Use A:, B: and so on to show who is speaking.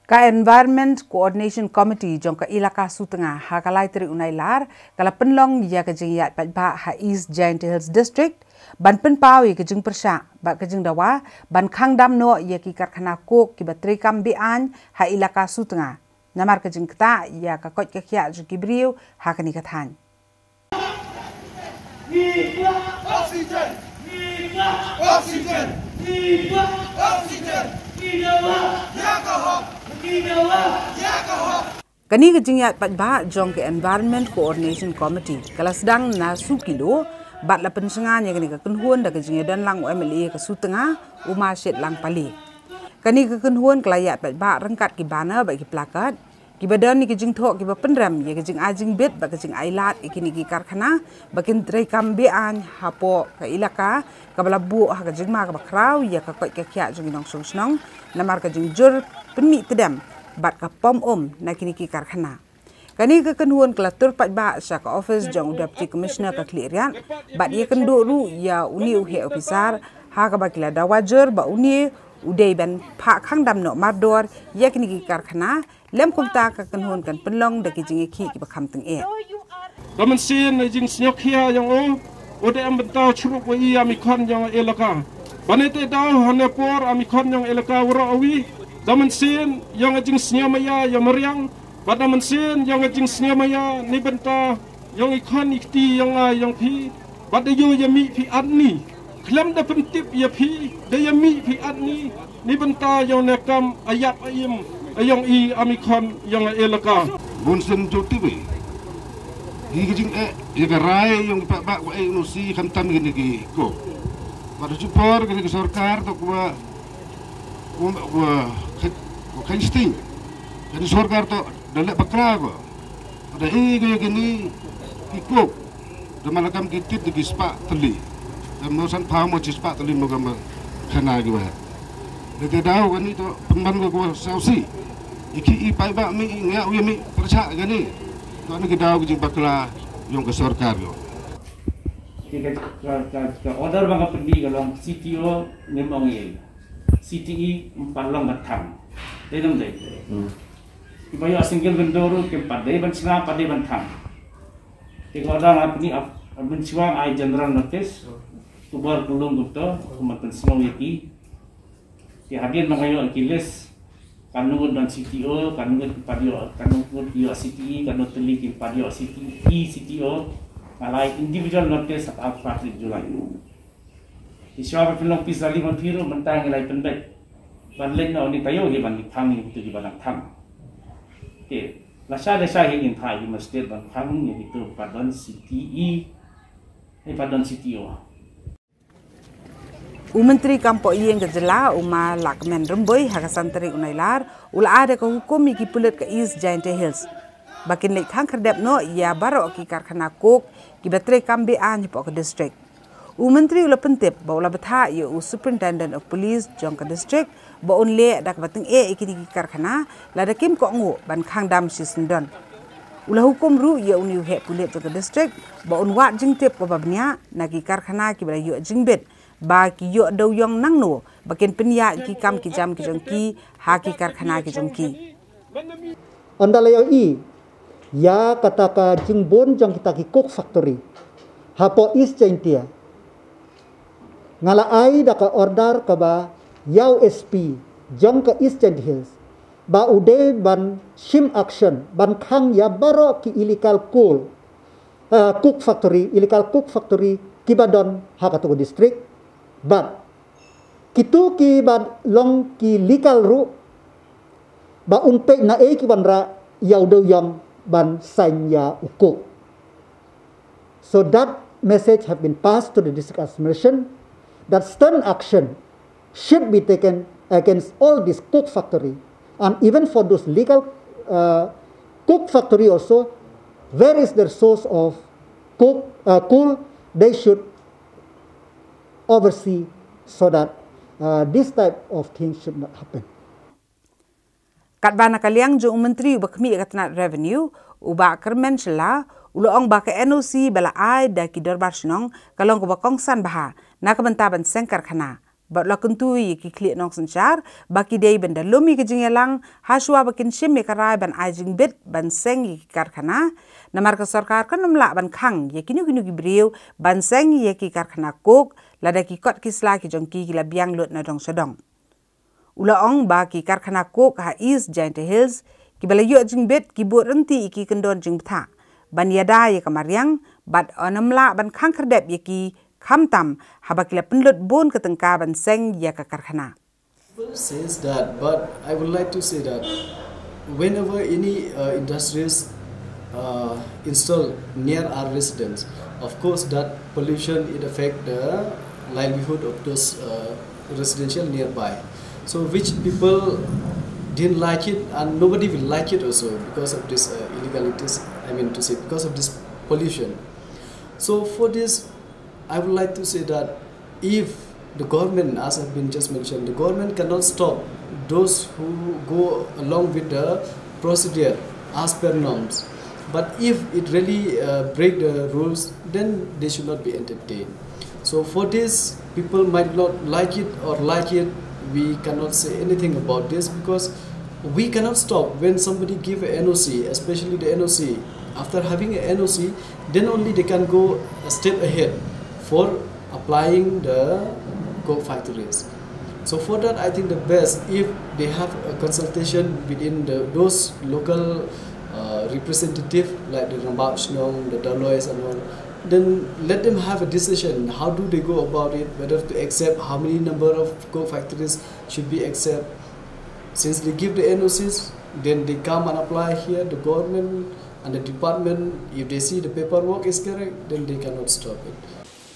A: Ka Environment Coordination Committee jong ka Elaka Sutnga ha kalai teri unai lar kala penlong ya ka jing yat pa ha East Jaintia Hills District ban penpau ya ka jing persya ba ka jing Dawa ban Khang dam no ya ki Karkhana kok ki batri kam bi an ha Elaka Sutnga namar ka jing kta ya ka kot ka khya ju ki briu ha ka ni ka than
B: Oxygen! Oxygen! Oxygen!
A: Kani ka jing yat pa jong ka Environment Coordination Committee kala sedang na su kilo bat la pensenga nya kani ka kenhuan da ka jing dan lang MLA ka Sutnga uma set lang pali kani ka kenhuan kala yat pa rengkat ki bana ba ki plakat ki badan ni ki jing thok ki ba penram ya ki jing ajing bet ba ka jing ailat ikini ki Karkhana bakin trai kambe an hapo ka Elaka ka bala bu ha ka jing ma ka bakrau ya ka kot ka khya jing Nongshongshnong namar ka jing jur penmi tedam bat ka pom na kini ki Karkhana kani ka kenhuan kala tur pat ba sa ka office jong deputy commissioner ka Khyrdep bat ye kendo ru ya uni he officer ha ka ba kila Dawa jur ba uni udai ban pha Khang dam no mardor ya kini ki Karkhana lem kumta ka kenhuan kan penlong da ki jing ki ba kham teng e
B: Daman sin na jing snyok hiya yang ode am bentau churuk wa iya mikon yang Elaka banete daw hanepor amikon yang Elaka wara awi daman sin yang jing snyamaya yang meriang daman sin yang jing snyamaya ni benta yang ikon ikti yang pi badayo yami pi adni klem da pentip ya pi da yami pi adni ni benta yang nakam ayap ayim ayong I amikon yang Elaka
C: bunsen jotibe higijing ya rai yang pak wa nusi khantam gini ki ko pada support ke sarkar to ko khansting jadi sarkar to dalek bakra ko ada gini ki da malakam kitit di spa teli da mosan pa mo spa teli mo gam khana gi wa de daw kan itu pemban ko sausi iki pai ba mi ngia wi mi percha gani to ni daw gi bakla yung ke sarkar yo
D: ka order bang pendi kalong CTO nemong ye CTE palong matham denam dei ibayo single vendor ke padai ban singa padai ban tham ke order apni abun siwang ai general notice tubar kulung gupto kumatan singaw yaki ke hadin mangayo akiles kanungan dan CTO kanungan padio kanungan dio CTE kanungan teli ke padio CTO alai individual notice of Patrick July. Iswa pelong pisali mampiro mentang ilai pendek. Banlen na oni tayo di ban Khang itu di ban Khang. Ke, lasa desa ingin thai di masjid ban Khang itu padon CTE padon CTO.
A: Menteri Kampo Iyeng ke jela uma lakmen remboi hakasan teri unailar ula ada ke hukum iki pulit ke East Jaintia Hills. Bakin lek Khang Khyrdep no ya baro ki Karkhana kok ki batre kambe an po ke district. Menteri ula pentip ba ula betha ya superintendent of police jong ke district ba onle dak bateng ikini ki Karkhana la da kim ko ngo ban Khang dam si sendon. Ula hukum ru ya uni he pulit jong ke district ba on wat jing tip ko babnya na ki Karkhana ki bala yu jingbet ba ki yu daw yong nang no bakin penya ki kam ki jam ki jong ki ha ki Karkhana ki jong ki.
E: Andalayo ya kata ka jingbon jang kita ki cook factory hapo East Jaintia ngala ai da ka order ka ba yaw SP jang ka East Jaintia Hills ba ude ban shim action ban Khang ya baro ki illegal cook factory kibadon hakatu district but kitu ki bad long ki legal ru ba unpe na ki banra yaw do yang ban sanya ukuk. So that message have been passed to the district administration that stern action should be taken against all this cook factory and even for those legal cook factory also where is their source of coal they should oversee so that this type of things should not happen.
A: Katbana kaliang jong menteri bakmi katna revenue uba kermen sela uloong ba ka NOC bala ai da ki darbar shnong kalong ko bakong san baha na kabanta ban seng Karkhana But lakentui ki klik nong senchar baki day benda lomi ke jingelang haswa bakin shim karai ban ajing bit ban seng ki Karkhana namar ka sarkar kan namla ban Khang ye kinu ki briu ban seng ye ki Karkhana kok lada ki kot ki sla ki jongki ki la biang lot na dong sedong ula ong ba ki Karkhana kok ha East Jaintia Hills ki bala yo jing bit ki bot renti ki kendon jing tha ban yada ye kamariang bat onamla ban Khang Khyrdep ye ki Khamtam habakila penlut bon ketengka ban seng ya ke Karkhana.
F: Says that, but I would like to say that whenever any industries install near our residence, of course that pollution it affect the livelihood of those residential nearby. So which people didn't like it and nobody will like it also because of this illegalities. I mean to say because of this pollution. So for this, I would like to say that if the government, as I've been just mentioned, the government cannot stop those who go along with the procedure as per norms. But if it really break the rules, then they should not be entertained. So for this, people might not like it or like it. We cannot say anything about this because we cannot stop when somebody give a NOC, especially the NOC. After having a NOC, then only they can go a step ahead for applying the coke factories. So for that, I think the best if they have a consultation within those local representative like the Nongshongshnong, the Dawa and all, then let them have a decision. How do they go about it? Whether to accept, how many number of coke factories should be accept. Since they give the NOCs, then they come and apply here. The government and the department, if they see the paperwork is correct, then they cannot stop it.